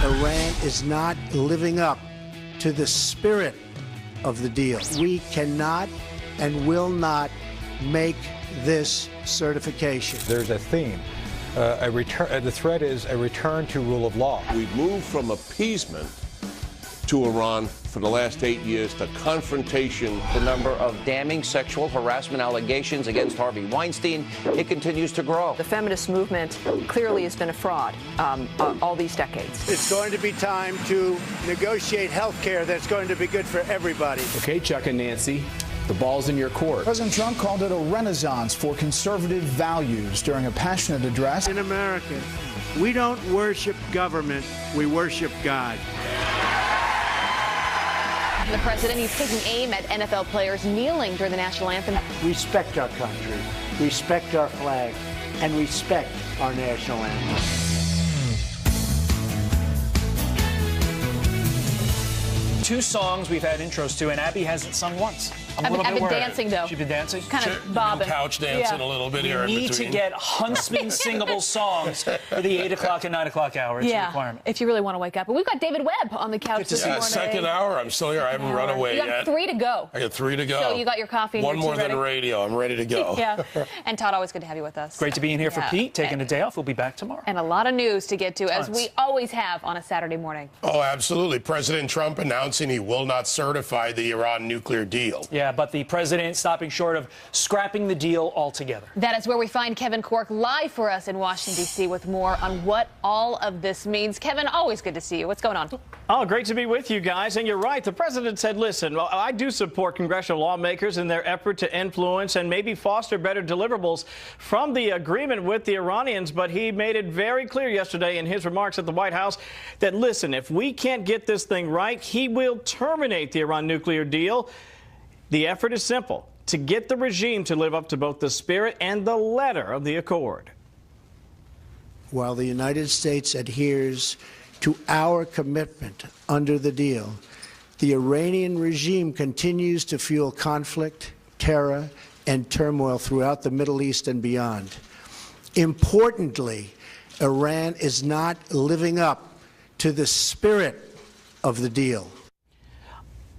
Iran is not living up to the spirit of the deal. We cannot and will not make this certification. There's a theme. The threat is a return to rule of law. We've moved from appeasement to Iran for the last 8 years to confrontation. The number of damning sexual harassment allegations against Harvey Weinstein, it continues to grow. The feminist movement clearly has been a fraud all these decades. It's going to be time to negotiate health care that's going to be good for everybody. Okay, Chuck and Nancy, the ball's in your court. President Trump called it a renaissance for conservative values during a passionate address. In America, we don't worship government, we worship God. The president, he's taking aim at NFL players kneeling during the national anthem. Respect our country, respect our flag, and respect our national anthem. Two songs we've had intros to, and Abby hasn't sung once. I've been dancing, though. She's been dancing? Kind of bobbing. Couch dancing a little bit here in between. We need to get Huntsman singable songs for the 8 o'clock and 9 o'clock hour. It's a requirement. If you really want to wake up. But we've got David Webb on the couch this morning. Second hour. I'm still here. I haven't run away yet. You got 3 to go. I got 3 to go. So you got your coffee and one your more tea ready? than radio. I'm ready to go. Yeah. And Todd, always good to have you with us. Great to be in here for Pete, taking a day off. We'll be back tomorrow. And a lot of news to get to, as we always have on a Saturday morning. Oh, absolutely. President Trump announcing he will not certify the Iran nuclear deal. Yeah, but the president stopping short of scrapping the deal altogether. That is where we find Kevin Cork live for us in Washington, D.C. with more on what all of this means. Kevin, always good to see you. What's going on? Oh, great to be with you guys. And you're right. The president said, listen, I do support congressional lawmakers in their effort to influence and maybe foster better deliverables from the agreement with the Iranians. But he made it very clear yesterday in his remarks at the White House that, listen, if we can't get this thing right, he will terminate the Iran nuclear deal. The effort is simple: to get the regime to live up to both the spirit and the letter of the accord. While the United States adheres to our commitment under the deal, the Iranian regime continues to fuel conflict, terror, and turmoil throughout the Middle East and beyond. Importantly, Iran is not living up to the spirit of the deal.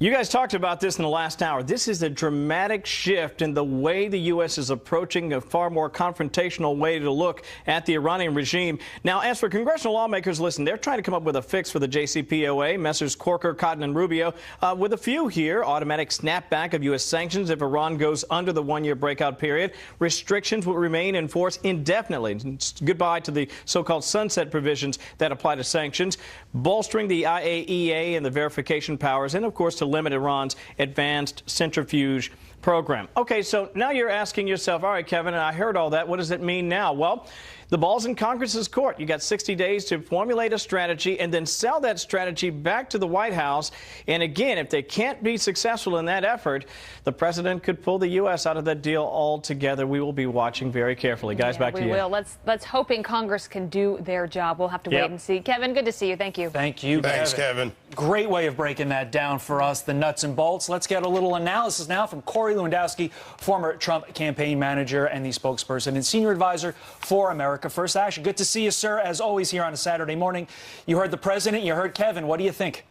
You guys talked about this in the last hour. This is a dramatic shift in the way the U.S. is approaching a far more confrontational way to look at the Iranian regime. Now, as for congressional lawmakers, listen, they're trying to come up with a fix for the JCPOA, Messrs. Corker, Cotton, and Rubio, with a few here: automatic snapback of U.S. sanctions if Iran goes under the one-year breakout period. Restrictions will remain in force indefinitely. Goodbye to the so-called sunset provisions that apply to sanctions. Bolstering the IAEA and the verification powers, and, of course, to limit Iran's advanced centrifuge program. Okay, so now you're asking yourself, all right, Kevin, and I heard all that. What does it mean now? Well, the ball's in Congress's court. You got 60 days to formulate a strategy and then sell that strategy back to the White House. And again, if they can't be successful in that effort, the president could pull the U.S. out of that deal altogether. We will be watching very carefully. Guys, back to you. We will. Let's hoping Congress can do their job. We'll have to wait and see. Kevin, good to see you. Thank you. Thank you, Thanks, Kevin. Great way of breaking that down for us, the nuts and bolts. Let's get a little analysis now from Corey Lewandowski, former Trump campaign manager and the spokesperson and senior advisor for America First Action. Good to see you, sir, as always, here on a Saturday morning. You heard the president, you heard Kevin. What do you think?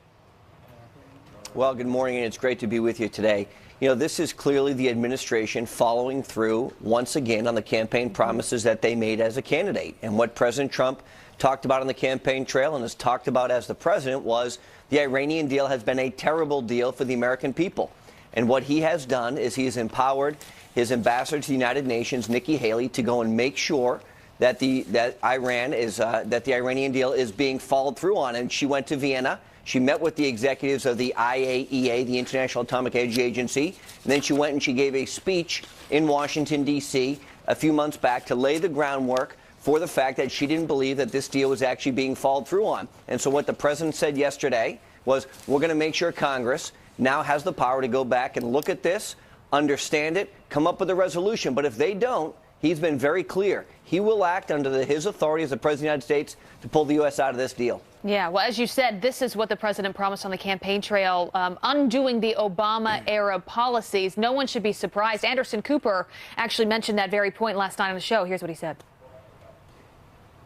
Well, good morning, and it's great to be with you today. You know, this is clearly the administration following through once again on the campaign promises that they made as a candidate. And what President Trump talked about on the campaign trail and has talked about as the president was the Iranian deal has been a terrible deal for the American people. And what he has done is he has empowered his ambassador to the United Nations, Nikki Haley, to go and make sure that the Iranian deal is being followed through on. And she went to Vienna. She met with the executives of the IAEA, the International Atomic Energy Agency, and then she went and she gave a speech in Washington, D.C. a few months back to lay the groundwork for the fact that she didn't believe that this deal was actually being followed through on. And so what the president said yesterday was, we're going to make sure Congress now has the power to go back and look at this, understand it, come up with a resolution. But if they don't, he's been very clear. He will act under his authority as the President of the United States to pull the U.S. out of this deal. Yeah, well, as you said, this is what the president promised on the campaign trail, undoing the Obama-era policies. No one should be surprised. Anderson Cooper actually mentioned that very point last night on the show. Here's what he said.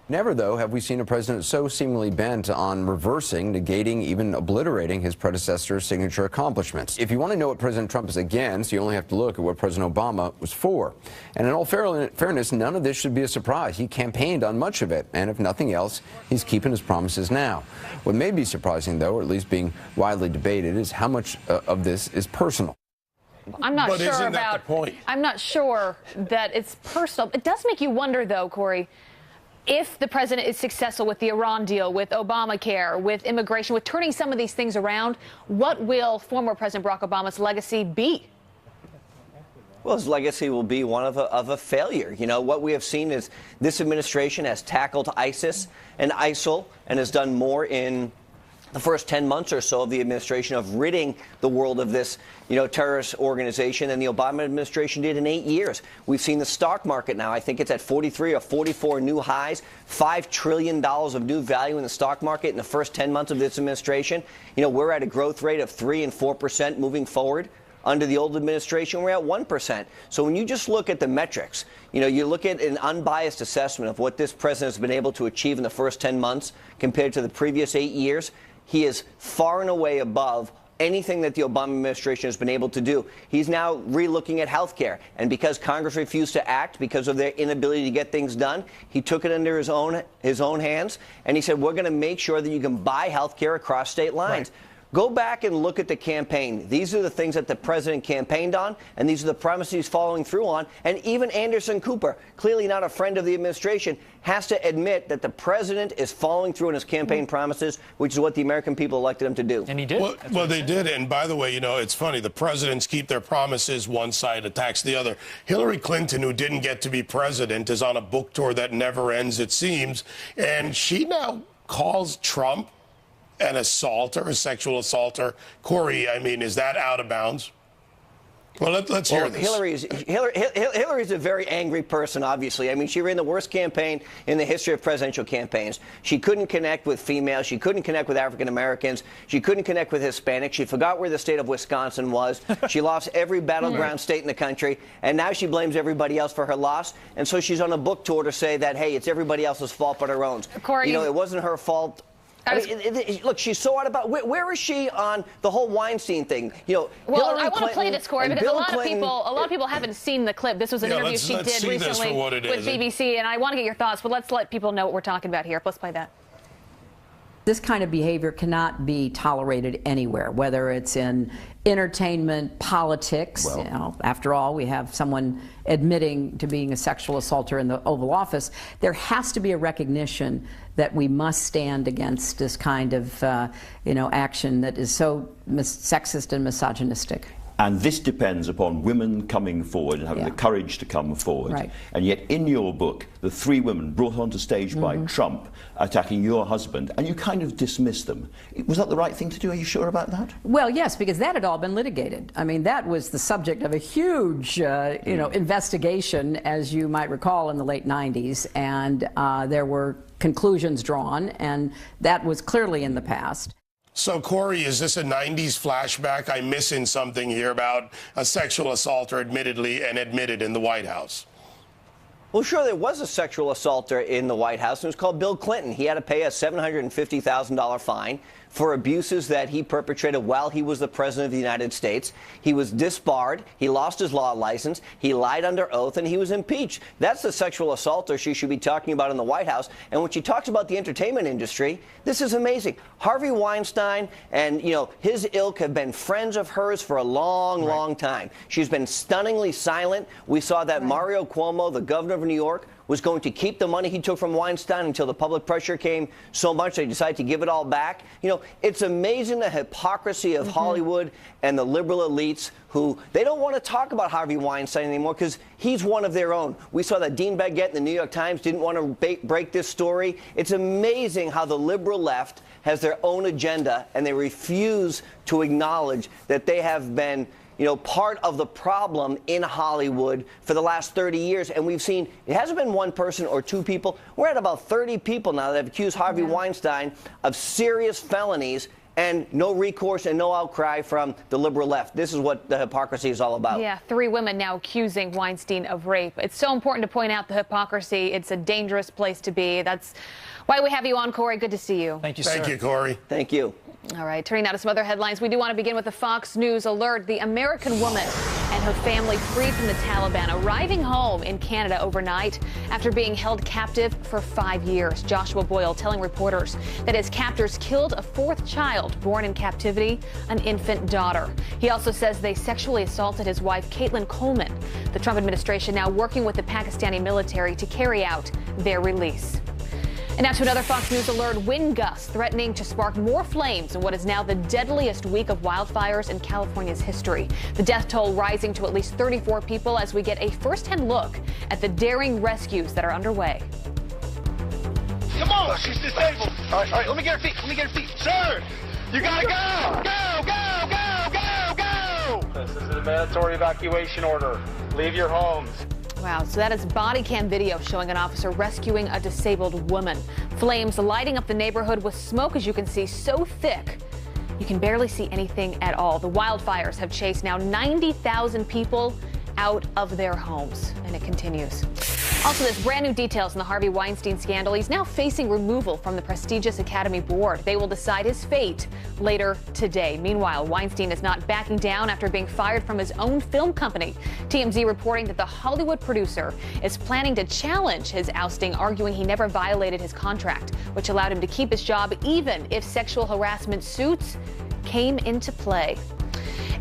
Never, though, have we seen a president so seemingly bent on reversing, negating, even obliterating his predecessor's signature accomplishments. If you want to know what President Trump is against, you only have to look at what President Obama was for. And in all fairness, none of this should be a surprise. He campaigned on much of it, and if nothing else, he's keeping his promises now. What may be surprising, though, or at least being widely debated, is how much of this is personal. I'm not sure isn't about. that the point? I'm not sure that it's personal. It does make you wonder, though, Corey, if the president is successful with the Iran deal, with Obamacare, with immigration, with turning some of these things around, what will former President Barack Obama's legacy be? Well, his legacy will be one of a failure. You know, what we have seen is this administration has tackled ISIS and ISIL and has done more in the first 10 months or so of the administration of ridding the world of this, terrorist organization than the Obama administration did in 8 years. We've seen the stock market now. I think it's at 43 or 44 new highs, $5 trillion of new value in the stock market in the first 10 months of this administration. We're at a growth rate of 3 and 4% moving forward. Under the old administration, we're at 1%. So when you just look at the metrics, you look at an unbiased assessment of what this president has been able to achieve in the first 10 months compared to the previous 8 years, he is far and away above anything that the Obama administration has been able to do. He's now re-looking at health care. And because Congress refused to act because of their inability to get things done, he took it under his own hands. And he said, we're going to make sure that you can buy health care across state lines. Right. Go back and look at the campaign. These are the things that the president campaigned on, and these are the promises he's following through on. And even Anderson Cooper, clearly not a friend of the administration, has to admit that the president is following through on his campaign promises, which is what the American people elected him to do. And he did. Well, they did. And by the way, it's funny. The presidents keep their promises. One side attacks the other. Hillary Clinton, who didn't get to be president, is on a book tour that never ends, it seems. And she now calls Trump an assaulter, a sexual assaulter. Corey, is that out of bounds? Well, let's hear this. Hillary's a very angry person, obviously. She ran the worst campaign in the history of presidential campaigns. She couldn't connect with females. She couldn't connect with African Americans. She couldn't connect with Hispanics. She forgot where the state of Wisconsin was. She lost every battleground state in the country. And now she blames everybody else for her loss. And so she's on a book tour to say that, hey, it's everybody else's fault but her own. Corey, it wasn't her fault. Look, she's so out about where is she on the whole Weinstein thing? Well, I want to play this, Corey, because a lot of people haven't seen the clip. This was an interview she did recently with BBC, and I want to get your thoughts. But let's let people know what we're talking about here. Let's play that. This kind of behavior cannot be tolerated anywhere, whether it's in entertainment, politics. After all, we have someone admitting to being a sexual assaulter in the Oval Office. There has to be a recognition that we must stand against this kind of, action that is so sexist and misogynistic. And this depends upon women coming forward and having the courage to come forward. Right. And yet in your book, the 3 women brought onto stage by Trump attacking your husband, and you kind of dismissed them. Was that the right thing to do? Are you sure about that? Well, yes, because that had all been litigated. That was the subject of a huge, investigation, as you might recall, in the late 90s. And there were conclusions drawn, and that was clearly in the past. So, Corey, is this a 90s flashback? I'm missing something here about a sexual assaulter admitted in the White House. Well, sure, there was a sexual assaulter in the White House. It was called Bill Clinton. He had to pay a $750,000 fine for abuses that he perpetrated while he was the president of the United States. He was disbarred. He lost his law license. He lied under oath, and he was impeached. That's the sexual assaulter she should be talking about in the White House. And when she talks about the entertainment industry, this is amazing. Harvey Weinstein and, his ilk have been friends of hers for a long time. She's been stunningly silent. We saw that Mario Cuomo, the governor of New York, was going to keep the money he took from Weinstein until the public pressure came so much they decided to give it all back. It's amazing the hypocrisy of Hollywood and the liberal elites who they don't want to talk about Harvey Weinstein anymore because he's one of their own. We saw that Dean Baguette in the New York Times didn't want to break this story. It's amazing how the liberal left has their own agenda and they refuse to acknowledge that they have been part of the problem in Hollywood for the last 30 years. And we've seen it hasn't been one person or 2 people. We're at about 30 people now that have accused Harvey Weinstein of serious felonies. and no recourse and no outcry from the liberal left. This is what the hypocrisy is all about. Yeah, 3 women now accusing Weinstein of rape. It's so important to point out the hypocrisy. It's a dangerous place to be. That's why we have you on, Corey. Good to see you. Thank you, sir. Thank you, Corey. Thank you. All right, turning now to some other headlines. We do want to begin with the Fox News alert. The American woman and her family freed from the Taliban, arriving home in Canada overnight after being held captive for 5 years. Joshua Boyle telling reporters that his captors killed a 4th child born in captivity, an infant daughter. He also says they sexually assaulted his wife, Caitlin Coleman. The Trump administration now working with the Pakistani military to carry out their release. And now to another Fox News alert. Wind gusts threatening to spark more flames in what is now the deadliest week of wildfires in California's history. The death toll rising to at least 34 people as we get a first-hand look at the daring rescues that are underway. Come on, she's disabled. All right, let me get her feet. Let me get her feet. Sir, you gotta go. Go. This is a mandatory evacuation order. Leave your homes. Wow, so that is body cam video showing an officer rescuing a disabled woman. Flames lighting up the neighborhood with smoke, as you can see, so thick you can barely see anything at all. The wildfires have chased now 90,000 people out of their homes, and it continues. Also, there's brand new details in the Harvey Weinstein scandal. He's now facing removal from the prestigious Academy Board. They will decide his fate later today. Meanwhile, Weinstein is not backing down after being fired from his own film company. TMZ reporting that the Hollywood producer is planning to challenge his ousting, arguing he never violated his contract, which allowed him to keep his job even if sexual harassment suits came into play.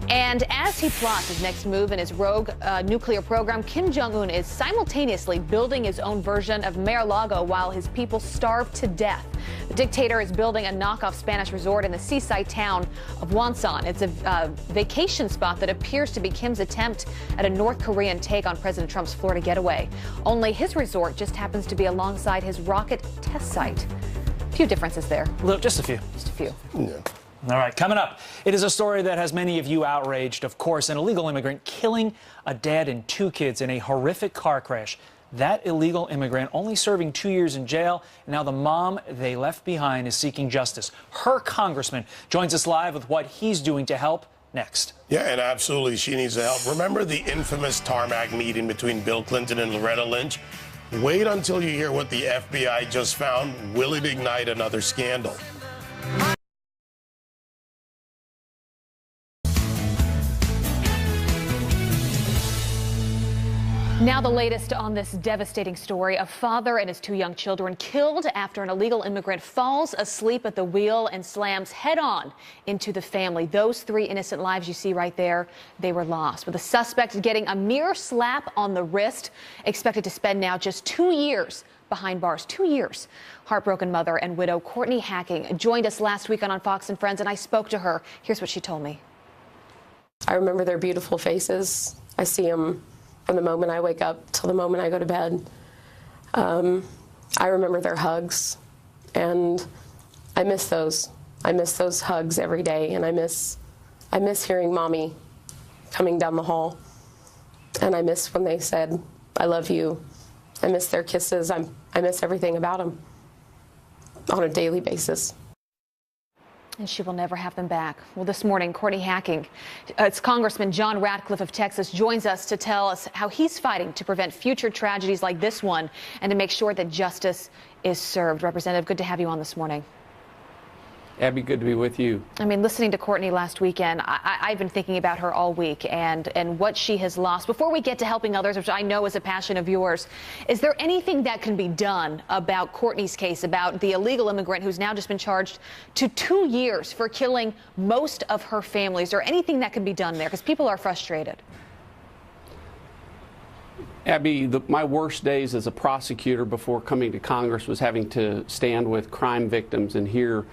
And as he plots his next move in his rogue nuclear program, Kim Jong-un is simultaneously building his own version of Mar-a-Lago while his people starve to death. The dictator is building a knockoff Spanish resort in the seaside town of Wonsan. It's a vacation spot that appears to be Kim's attempt at a North Korean take on President Trump's Florida getaway. Only his resort just happens to be alongside his rocket test site. A few differences there. Just a few. Just a few. Yeah. All right, coming up, it is a story that has many of you outraged. Of course, an illegal immigrant killing a dad and 2 kids in a horrific car crash. That illegal immigrant only serving 2 years in jail. And now the mom they left behind is seeking justice. Her congressman joins us live with what he's doing to help next. Yeah, and absolutely, she needs the help. Remember the infamous tarmac meeting between Bill Clinton and Loretta Lynch? Wait until you hear what the FBI just found. Will it ignite another scandal? Now the latest on this devastating story. A father and his 2 young children killed after an illegal immigrant falls asleep at the wheel and slams head-on into the family. Those 3 innocent lives you see right there, they were lost. With the suspect getting a mere slap on the wrist, expected to spend now just 2 years behind bars. 2 years. Heartbroken mother and widow Courtney Hacking joined us last week on Fox and Friends, and I spoke to her. Here's what she told me. I remember their beautiful faces. I see them from the moment I wake up till the moment I go to bed. I remember their hugs, and I miss those. I miss those hugs every day, and I miss hearing Mommy coming down the hall, and I miss when they said, "I love you." I miss their kisses. I miss everything about them on a daily basis. And she will never have them back. Well, this morning, Courtney Hacking, it's Congressman John Ratcliffe of Texas, joins us to tell us how he's fighting to prevent future tragedies like this one and to make sure that justice is served. Representative, good to have you on this morning. Abby, good to be with you. I mean, listening to Courtney last weekend, I've been thinking about her all week and what she has lost. Before we get to helping others, which I know is a passion of yours, is there anything that can be done about Courtney's case, about the illegal immigrant who's now just been charged to 2 years for killing most of her family? Is there anything that can be done there? Because people are frustrated. Abby, my worst days as a prosecutor before coming to Congress was having to stand with crime victims and hear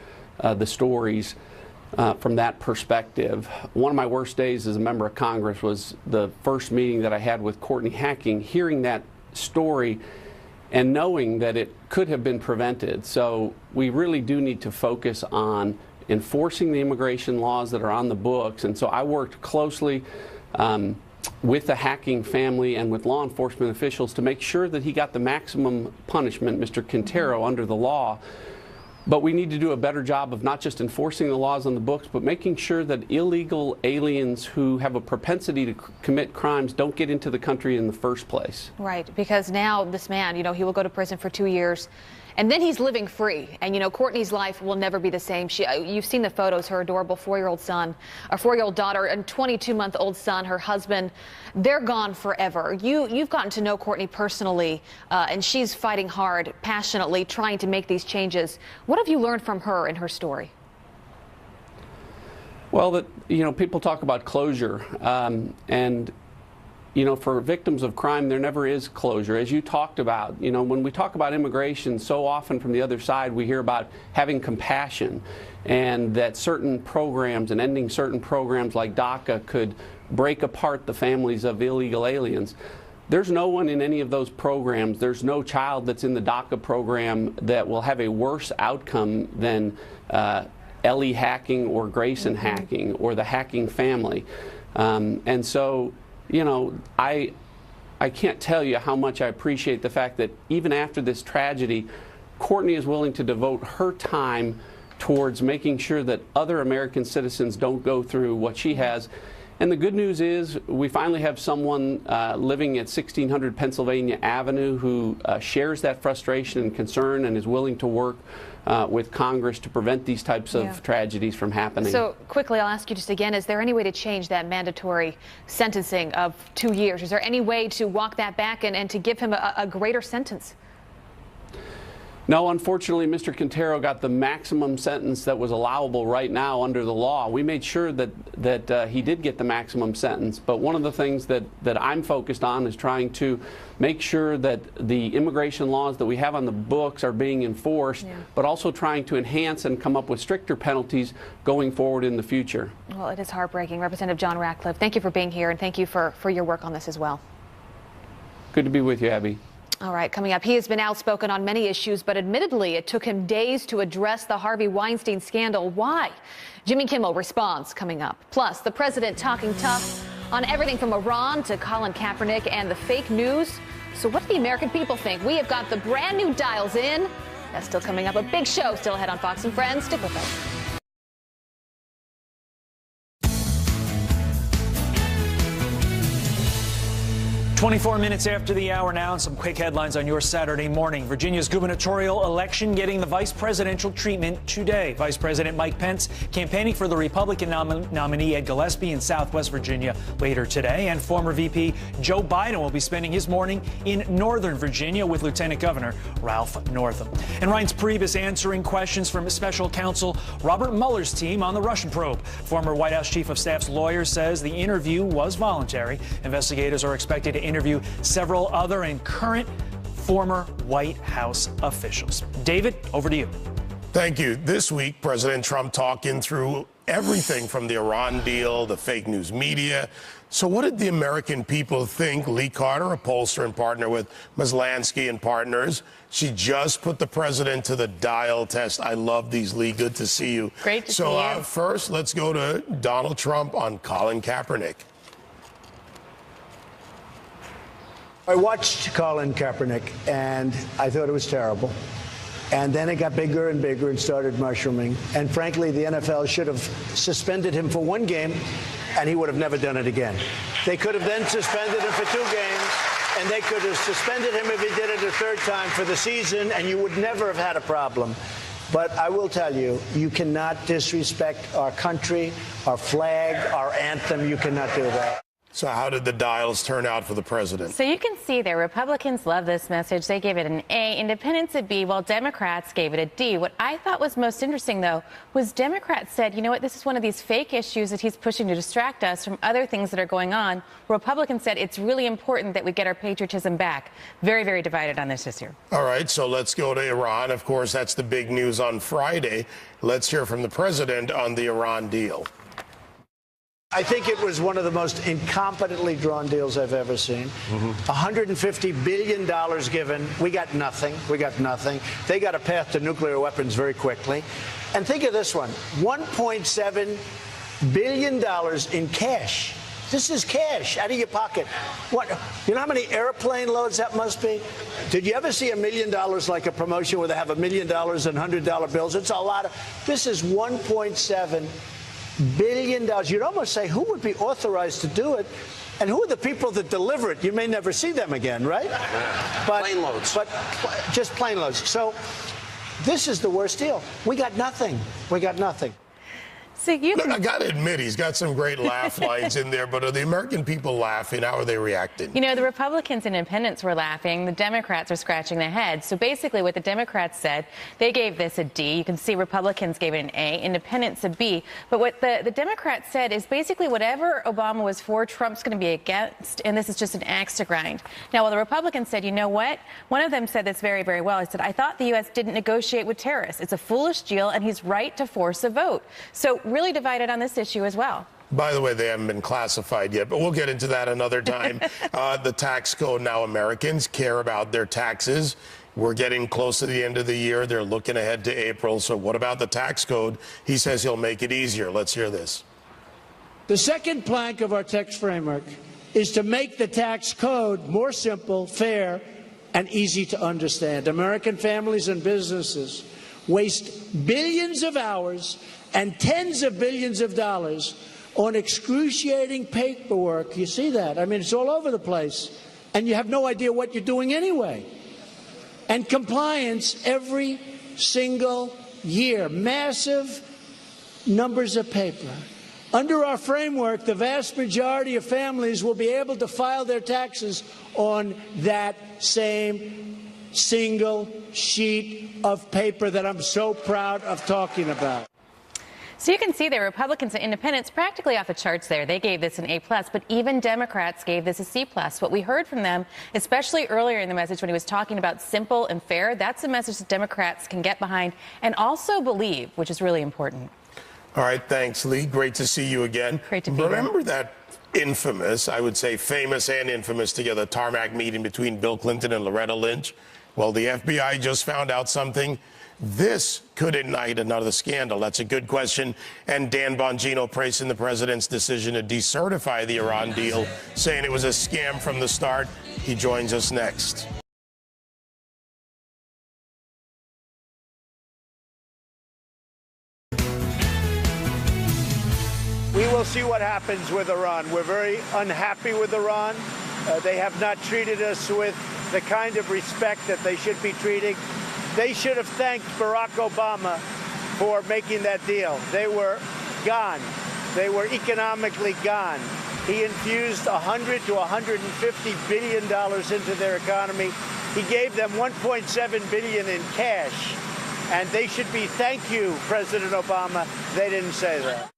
the stories from that perspective. One of my worst days as a member of Congress was the first meeting that I had with Courtney Hacking, hearing that story and knowing that it could have been prevented. So we really do need to focus on enforcing the immigration laws that are on the books. And so I worked closely with the Hacking family and with law enforcement officials to make sure that he got the maximum punishment, Mr. Quintero, under the law. But we need to do a better job of not just enforcing the laws on the books, but making sure that illegal aliens who have a propensity to commit crimes don't get into the country in the first place. Right, because now this man, he will go to prison for 2 years, and then he's living free. And, Courtney's life will never be the same. You've seen the photos, her adorable 4-year-old son, a 4-year-old daughter, and 22-month-old son, her husband. They're gone forever. You've gotten to know Courtney personally, and she's fighting hard, passionately, trying to make these changes. What have you learned from her and her story? Well, people talk about closure, and for victims of crime, there never is closure. As you talked about, when we talk about immigration, so often from the other side, we hear about having compassion and that certain programs and ending certain programs like DACA could break apart the families of illegal aliens. There's no one in any of those programs, there's no child that's in the DACA program that will have a worse outcome than Ellie hacking or Grayson hacking or the hacking family. And so, I can't tell you how much I appreciate the fact that even after this tragedy, Courtney is willing to devote her time towards making sure that other American citizens don't go through what she has. And the good news is we finally have someone living at 1600 Pennsylvania Avenue who shares that frustration and concern and is willing to work with Congress to prevent these types of tragedies from happening. So quickly, I'll ask you just again, is there any way to change that mandatory sentencing of 2 years? Is there any way to walk that back and to give him a greater sentence? No, unfortunately, Mr. Quintero got the maximum sentence that was allowable right now under the law. We made sure that he did get the maximum sentence. But one of the things that I'm focused on is trying to make sure that the immigration laws that we have on the books are being enforced, but also trying to enhance and come up with stricter penalties going forward in the future. Well, it is heartbreaking. Representative John Ratcliffe, thank you for being here, and thank you for your work on this as well. Good to be with you, Abby. All right, coming up, he has been outspoken on many issues, but admittedly, it took him days to address the Harvey Weinstein scandal. Why? Jimmy Kimmel responds coming up. Plus, the president talking tough on everything from Iran to Colin Kaepernick and the fake news. So what do the American people think? We have got the brand new dials in. That's still coming up. A big show still ahead on Fox and Friends. Stick with us. 24 minutes after the hour now, and some quick headlines on your Saturday morning. Virginia's gubernatorial election getting the vice presidential treatment today. Vice President Mike Pence campaigning for the Republican nominee Ed Gillespie in Southwest Virginia later today. And former VP Joe Biden will be spending his morning in Northern Virginia with Lieutenant Governor Ralph Northam. And Reince Priebus answering questions from special counsel Robert Mueller's team on the Russian probe. Former White House Chief of Staff's lawyer says the interview was voluntary. Investigators are expected to interview several other and current former White House officials. David, over to you. Thank you. This week, President Trump talking through everything from the Iran deal, the fake news media. So what did the American people think? Lee Carter, a pollster and partner with Maslansky and Partners. She just put the president to the dial test. I love these, Lee. Good to see you. Great to see you. First, let's go to Donald Trump on Colin Kaepernick. I watched Colin Kaepernick, and I thought it was terrible. And then it got bigger and bigger and started mushrooming. And frankly, the NFL should have suspended him for 1 game, and he would have never done it again. They could have then suspended him for 2 games, and they could have suspended him if he did it a 3rd time for the season, and you would never have had a problem. But I will tell you, you cannot disrespect our country, our flag, our anthem. You cannot do that. So how did the dials turn out for the president? So you can see there, Republicans love this message. They gave it an A, independents a B, while Democrats gave it a D. What I thought was most interesting, though, was Democrats said, you know what, this is one of these fake issues that he's pushing to distract us from other things that are going on. Republicans said it's really important that we get our patriotism back. Very, very divided on this year. All right, so let's go to Iran. Of course, that's the big news on Friday. Let's hear from the president on the Iran deal. I think it was one of the most incompetently drawn deals I've ever seen. $150 billion given. We got nothing. We got nothing. They got a path to nuclear weapons very quickly. And think of this one, $1.7 billion in cash. This is cash out of your pocket. What? You know how many airplane loads that must be? Did you ever see $1 million like a promotion where they have $1 million in $100 bills? It's a lot of. This is $1.7 billion. You'd almost say, who would be authorized to do it? And who are the people that deliver it? You may never see them again, right? Yeah. But, plane loads. But just plane loads. So this is the worst deal. We got nothing. We got nothing. So Look, I got to admit, he's got some great laugh lines in there, but are the American people laughing? How are they reacting? You know, the Republicans and independents were laughing. The Democrats were scratching their heads. So basically what the Democrats said, they gave this a D. You can see Republicans gave it an A, independents a B. But what the Democrats said is basically whatever Obama was for, Trump's going to be against, and this is just an axe to grind. Now, while the Republicans said, you know what? One of them said this very, very well. He said, I thought the U.S. didn't negotiate with terrorists. It's a foolish deal, and he's right to force a vote. So really divided on this issue as well. By the way, they haven't been classified yet, but we'll get into that another time. The tax code now, Americans care about their taxes. We're getting close to the end of the year. They're looking ahead to April. So what about the tax code? He says he'll make it easier. Let's hear this. The second plank of our tax framework is to make the tax code more simple, fair, and easy to understand. American families and businesses waste billions of hours and tens of billions of dollars on excruciating paperwork. You see that? I mean, it's all over the place. And you have no idea what you're doing anyway. And compliance every single year. Massive numbers of paper. Under our framework, the vast majority of families will be able to file their taxes on that same single sheet of paper that I'm so proud of talking about. So you can see there, Republicans and independents practically off the charts there. They gave this an A+, but even Democrats gave this a C+. What we heard from them, especially earlier in the message when he was talking about simple and fair, that's a message that Democrats can get behind and also believe, which is really important. All right, thanks, Lee. Great to see you again. Great to be here. Remember that infamous, I would say famous and infamous together, tarmac meeting between Bill Clinton and Loretta Lynch? Well, the FBI just found out something. This could ignite another scandal. That's a good question. And Dan Bongino praising the president's decision to decertify the Iran deal, saying it was a scam from the start. He joins us next. We will see what happens with Iran. We're very unhappy with Iran. They have not treated us with the kind of respect that they should be treating. They should have thanked Barack Obama for making that deal. They were gone. They were economically gone. He infused $100 to $150 billion into their economy. He gave them $1.7 billion in cash. And they should be, thank you, President Obama. They didn't say that.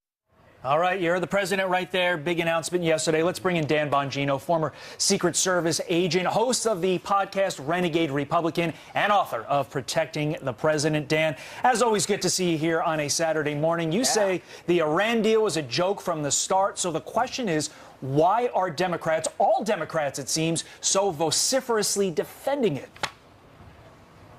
All right, you heard the president right there. Big announcement yesterday. Let's bring in Dan Bongino, former Secret Service agent, host of the podcast Renegade Republican, and author of Protecting the President. Dan, as always, good to see you here on a Saturday morning. You say the Iran deal was a joke from the start. So the question is, why are Democrats, all Democrats it seems, so vociferously defending it?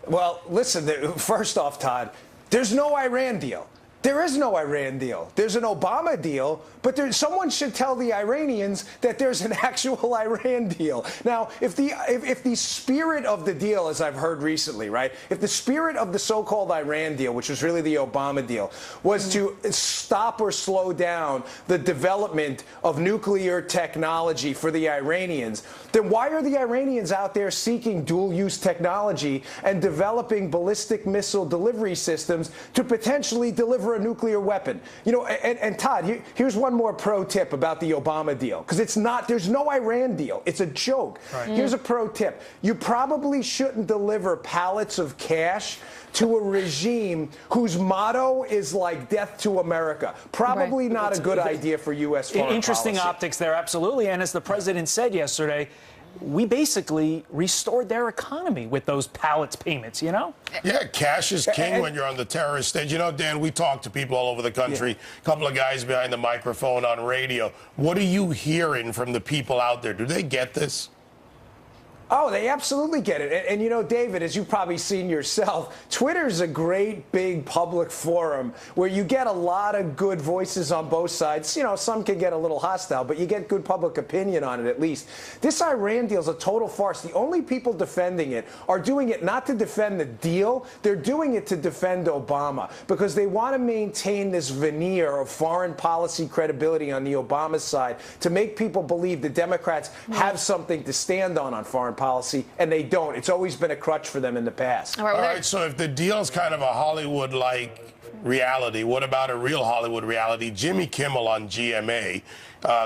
Well, listen, first off, Todd, there's no Iran deal. There is no Iran deal. There's an Obama deal, but someone should tell the Iranians that there's an actual Iran deal. Now, if the spirit of the deal, as I've heard recently, right, if the spirit of the so-called Iran deal, which was really the Obama deal, was to stop or slow down the development of nuclear technology for the Iranians, then why are the Iranians out there seeking dual-use technology and developing ballistic missile delivery systems to potentially deliver a nuclear weapon? You know, and Todd, here's one more pro tip about the Obama deal, because there's no Iran deal. It's a joke. Right. Here's a pro tip. You probably shouldn't deliver pallets of cash to a regime whose motto is like death to America. Probably not a good idea for U.S. foreign Interesting policy. optics there, absolutely. And as the president said yesterday, we basically restored their economy with those pallets payments, you know? Yeah, cash is king when you're on the terrorist stage. You know, Dan, we talk to people all over the country, a couple of guys behind the microphone on radio. What are you hearing from the people out there? Do they get this? Oh, they absolutely get it. And you know, David, as you've probably seen yourself, Twitter's a great, big public forum where you get a lot of good voices on both sides. You know, some can get a little hostile, but you get good public opinion on it at least. This Iran deal is a total farce. The only people defending it are doing it not to defend the deal. They're doing it to defend Obama because they want to maintain this veneer of foreign policy credibility on the Obama side to make people believe the Democrats have something to stand on foreign policy, and they don't. It's always been a crutch for them in the past. All right, so if the deal's kind of a Hollywood-like reality, what about a real Hollywood reality? Jimmy Kimmel on GMA,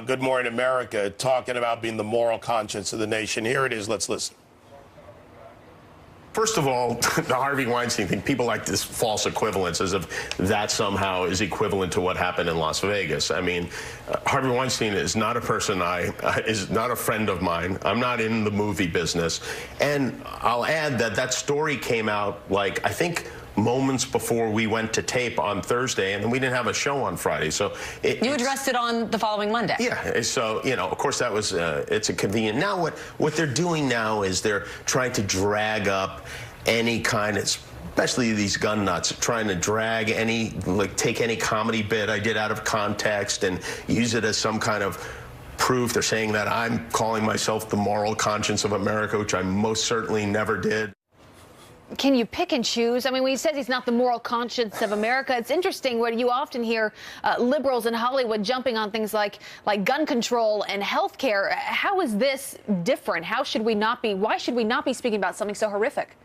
Good Morning America, talking about being the moral conscience of the nation. Here it is. Let's listen. First of all, the Harvey Weinstein thing, people like this false equivalence as if that somehow is equivalent to what happened in Las Vegas. I mean, Harvey Weinstein is not a person is not a friend of mine. I'm not in the movie business. And I'll add that that story came out, like, I think moments before we went to tape on Thursday, and we didn't have a show on Friday. So you addressed it on the following Monday. Yeah, so, you know, of course that was, it's a convenient. Now what they're doing now is they're trying to drag up any kind of, especially these gun nuts, trying to drag any, like, take any comedy bit I did out of context and use it as some kind of proof. They're saying that I'm calling myself the moral conscience of America, which I most certainly never did. Can you pick and choose? I mean, when he says he's not the moral conscience of America, it's interesting when you often hear liberals in Hollywood jumping on things like gun control and health care. How is this different? How should we not be? Why should we not be speaking about something so horrific?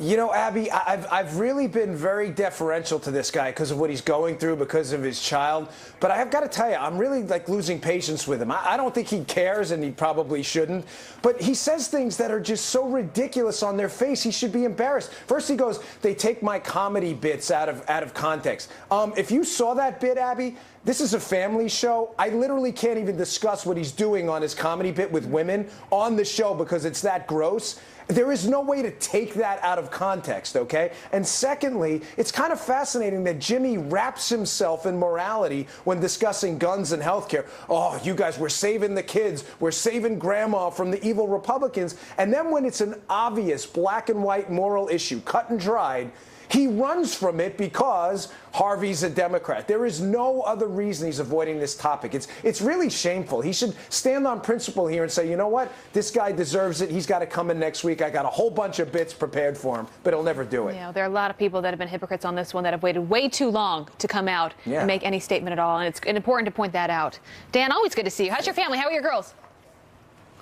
You know, Abby, I've really been very deferential to this guy because of what he's going through, because of his child. But I've got to tell you, I'm really, like, losing patience with him. I don't think he cares, and he probably shouldn't. But he says things that are just so ridiculous on their face. He should be embarrassed. First he goes, they take my comedy bits out of context. If you saw that bit, Abby, this is a family show. I literally can't even discuss what he's doing on his comedy bit with women on the show because it's that gross. There is no way to take that out of context, okay? And secondly, it's kind of fascinating that Jimmy wraps himself in morality when discussing guns and health care. Oh, you guys, we're saving the kids. We're saving grandma from the evil Republicans. And then when it's an obvious black and white moral issue, cut and dried, he runs from it because Harvey's a Democrat. There is no other reason he's avoiding this topic. It's really shameful. He should stand on principle here and say, you know what? This guy deserves it. He's got to come in next week. I got a whole bunch of bits prepared for him, but he'll never do it. Yeah, there are a lot of people that have been hypocrites on this one that have waited way too long to come out and make any statement at all, and it's important to point that out. Dan, always good to see you. How's your family? How are your girls?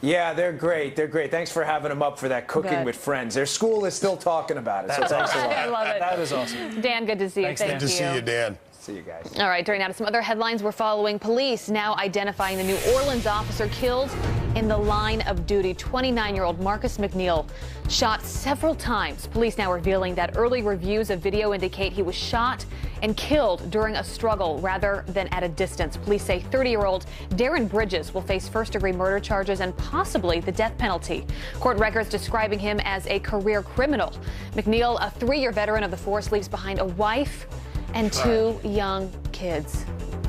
Yeah, they're great. They're great. Thanks for having them up for that Cooking with Friends. Their school is still talking about it, so thanks a lot. I love it. That is awesome. Dan, good to see you. Thanks, Thank Dan. you. Good to see you, Dan. See you guys. All right, turning now to some other headlines we're following. Police now identifying the New Orleans officer killed in the line of duty. 29-year-old Marcus McNeil shot several times. Police now revealing that early reviews of video indicate he was shot and killed during a struggle rather than at a distance. Police say 30-year-old Darren Bridges will face first-degree murder charges and possibly the death penalty. Court records describing him as a career criminal. McNeil, a 3-year veteran of the force, leaves behind a wife and 2 young kids.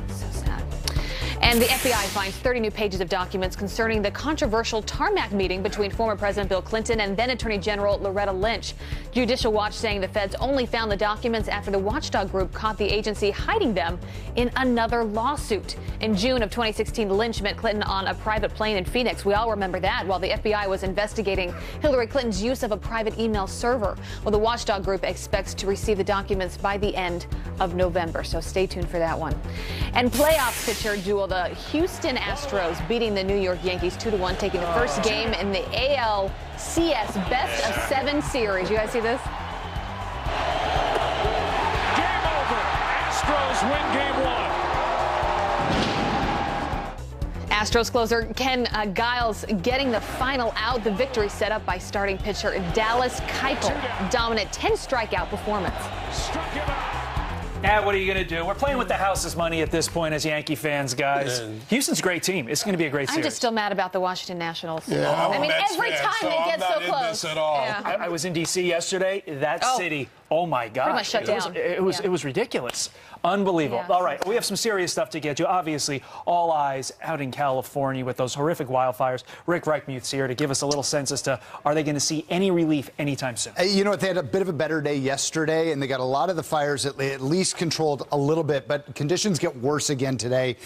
So sad. And the FBI finds 30 new pages of documents concerning the controversial tarmac meeting between former President Bill Clinton and then Attorney General Loretta Lynch. Judicial Watch saying the feds only found the documents after the watchdog group caught the agency hiding them in another lawsuit. In June of 2016, Lynch met Clinton on a private plane in Phoenix. We all remember that, while the FBI was investigating Hillary Clinton's use of a private email server. Well, the watchdog group expects to receive the documents by the end of November, so stay tuned for that one. And playoff pitcher duel, the Houston Astros beating the New York Yankees 2-1, taking the first game in the ALCS Best of 7 series. You guys see this? Game over. Astros win game 1. Astros closer Ken Giles getting the final out. The victory set up by starting pitcher Dallas Keuchel. Dominant 10 strikeout performance. Struck him out. What are you going to do? We're playing with the house's money at this point as Yankee fans, guys. Houston's a great team. It's going to be a great series. I'm just still mad about the Washington Nationals. Yeah, I mean, every time they get so close. This at all. Yeah. I was in D.C. yesterday. That city Oh my gosh. Pretty much shut down. It was ridiculous. Unbelievable. Yeah, All right, we have some serious stuff to get to. Obviously, all eyes out in California with those horrific wildfires. Rick Reichmuth's here to give us a little sense as to, are they going to see any relief anytime soon? You know what, they had a bit of a better day yesterday, and they got a lot of the fires at least controlled a little bit, but conditions get worse again today.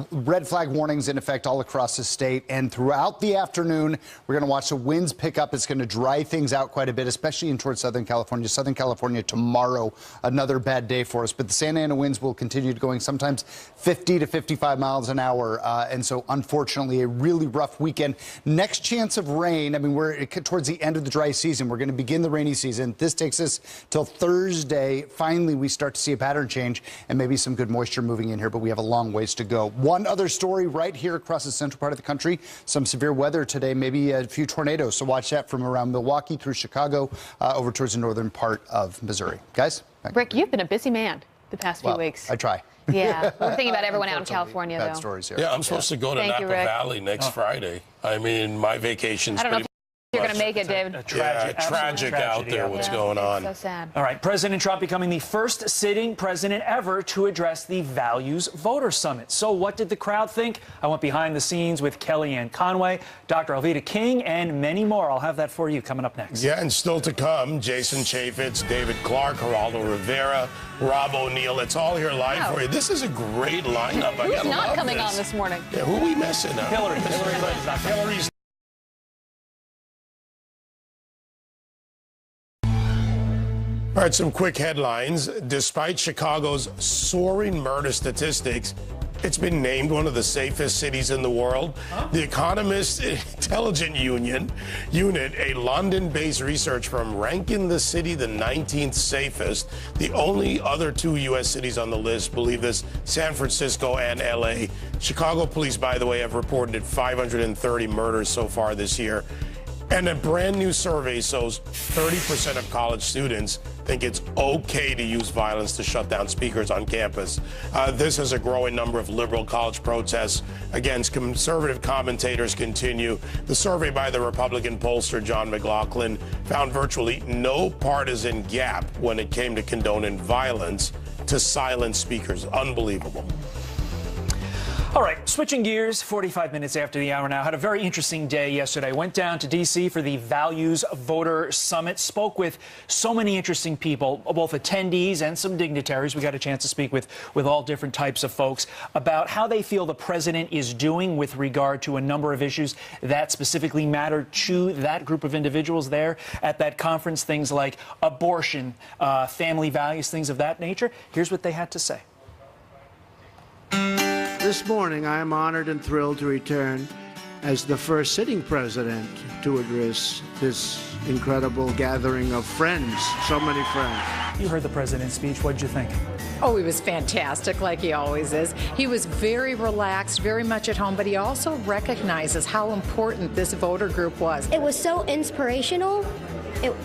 Red flag warnings in effect all across the state, and throughout the afternoon, we're going to watch the winds pick up. It's going to dry things out quite a bit, especially in towards Southern California. Southern California tomorrow, another bad day for us, but the Santa Ana winds will continue going sometimes 50 to 55 miles an hour, and so unfortunately a really rough weekend. Next chance of rain, I mean, we're towards the end of the dry season. We're going to begin the rainy season. This takes us till Thursday. Finally, we start to see a pattern change and maybe some good moisture moving in here, but we have a long ways to go. One other story right here across the central part of the country, some severe weather today, maybe a few tornadoes, so watch that from around Milwaukee through Chicago over towards the northern part of Missouri. Guys? Rick, you've been a busy man the past few weeks. I try. Yeah, we're thinking about everyone out in California, bad though. Stories here. Yeah, I'm supposed to go to Napa Valley next Friday. I mean, my vacation's I don't know pretty if you're going to make it, David. tragic out there, what's going on. So sad. All right, President Trump becoming the first sitting president ever to address the Values Voter Summit. So what did the crowd think? I went behind the scenes with Kellyanne Conway, Dr. Alveda King, and many more. I'll have that for you coming up next. Yeah, and still to come, Jason Chaffetz, David Clark, Geraldo Rivera, Rob O'Neill. It's all here live for you. This is a great lineup. Who's not coming on this morning? Yeah, who are we missing? Hillary's All right, some quick headlines. Despite Chicago's soaring murder statistics, it's been named one of the safest cities in the world. The Economist Intelligence Unit, a London-based research firm, ranking the city the 19th safest. The only other two U.S. cities on the list believe this: San Francisco and L.A. Chicago police, by the way, have reported 530 murders so far this year. And a brand new survey shows 30% of college students think it's okay to use violence to shut down speakers on campus. This is a growing number of liberal college protests against conservative commentators continue. The survey by the Republican pollster John McLaughlin found virtually no partisan gap when it came to condoning violence to silence speakers. Unbelievable. All right, switching gears, 45 minutes after the hour now. Had a very interesting day yesterday. Went down to D.C. for the Values Voter Summit. Spoke with so many interesting people, both attendees and some dignitaries. We got a chance to speak with all different types of folks about how they feel the president is doing with regard to a number of issues that specifically matter to that group of individuals there at that conference. Things like abortion, family values, things of that nature. Here's what they had to say. This morning, I am honored and thrilled to return as the first sitting president to address this incredible gathering of friends, so many friends. You heard the president's speech. What did you think? Oh, he was fantastic, like he always is. He was very relaxed, very much at home, but he also recognizes how important this voter group was. It was so inspirational.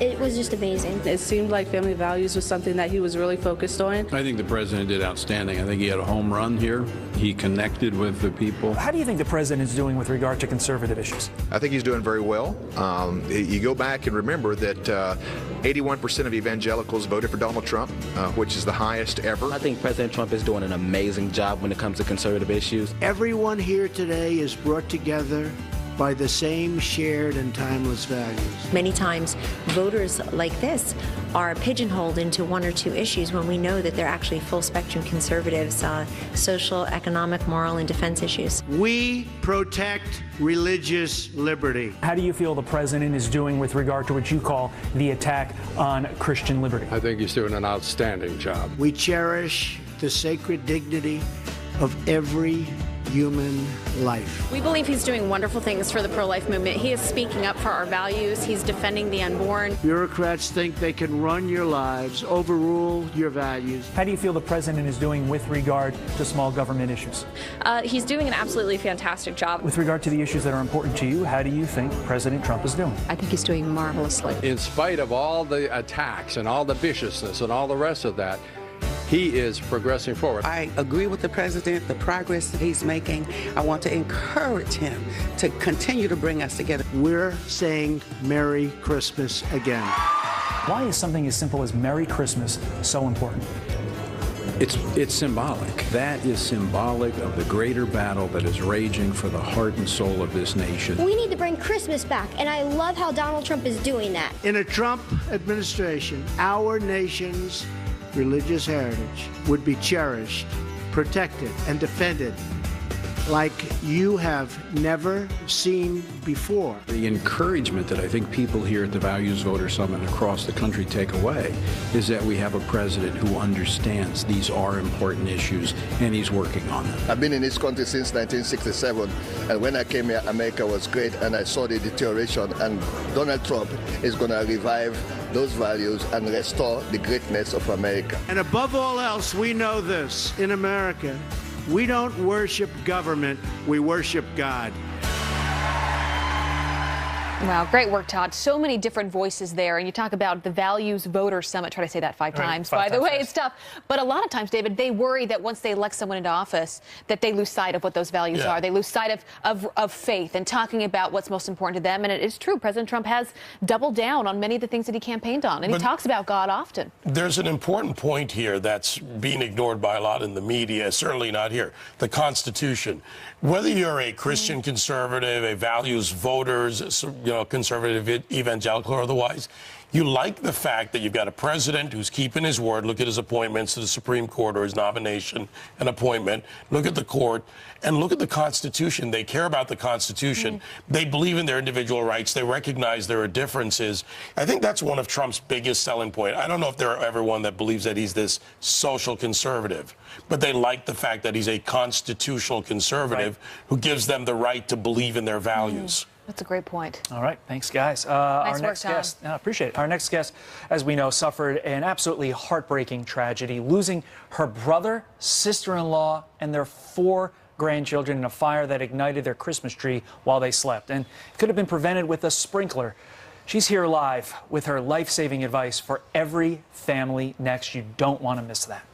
It was just amazing. It seemed like family values was something that he was really focused on. I think the president did outstanding. I think he had a home run here. He connected with the people. How do you think the president is doing with regard to conservative issues? I think he's doing very well. You go back and remember that 81% of evangelicals voted for Donald Trump, which is the highest ever. I think President Trump is doing an amazing job when it comes to conservative issues. Everyone here today is brought together by the same shared and timeless values. Many times, voters like this are pigeonholed into one or two issues when we know that they're actually full-spectrum conservatives, social, economic, moral, and defense issues. We protect religious liberty. How do you feel the president is doing with regard to what you call the attack on Christian liberty? I think he's doing an outstanding job. We cherish the sacred dignity of every human life. We believe he's doing wonderful things for the pro-life movement. He is speaking up for our values. He's defending the unborn. Bureaucrats think they can run your lives, overrule your values. How do you feel the president is doing with regard to small government issues? He's doing an absolutely fantastic job. With regard to the issues that are important to you, how do you think President Trump is doing? I think he's doing marvelously. In spite of all the attacks and all the viciousness and all the rest of that, he is progressing forward. I agree with the president, the progress that he's making. I want to encourage him to continue to bring us together. We're saying Merry Christmas again. Why is something as simple as Merry Christmas so important? It's symbolic. That is symbolic of the greater battle that is raging for the heart and soul of this nation. We need to bring Christmas back, and I love how Donald Trump is doing that. In a Trump administration, our nation's religious heritage would be cherished, protected, and defended like you have never seen before. The encouragement that I think people here at the Values Voter Summit across the country take away is that we have a president who understands these are important issues and he's working on them. I've been in this country since 1967, and when I came here, America was great, and I saw the deterioration, and Donald Trump is going to revive those values and restore the greatness of America. And above all else, we know this: in America, we don't worship government, we worship God. Wow, great work, Todd. So many different voices there. And you talk about the Values Voter Summit. Try to say that five times, by the way. It's tough. But a lot of times, David, they worry that once they elect someone into office, that they lose sight of what those values are. They lose sight of faith and talking about what's most important to them. And it is true. President Trump has doubled down on many of the things that he campaigned on. And he talks about God often. There's an important point here that's being ignored by a lot in the media, certainly not here. The Constitution. Whether you're a Christian conservative, a values voters, conservative evangelical or otherwise, you like the fact that you've got a president who's keeping his word. Look at his appointments to the Supreme Court, or his nomination and appointment. Look at the court and look at the Constitution. They care about the Constitution. They believe in their individual rights. They recognize there are differences. I think that's one of Trump's biggest selling point. I don't know if there are everyone that believes that he's this social conservative, but they like the fact that he's a constitutional conservative who gives them the right to believe in their values. That's a great point. All right. Thanks, guys. Nice our next work, guest, I appreciate it. Our next guest, as we know, suffered an absolutely heartbreaking tragedy, losing her brother, sister-in-law, and their 4 grandchildren in a fire that ignited their Christmas tree while they slept. And it could have been prevented with a sprinkler. She's here live with her life-saving advice for every family next. You don't want to miss that.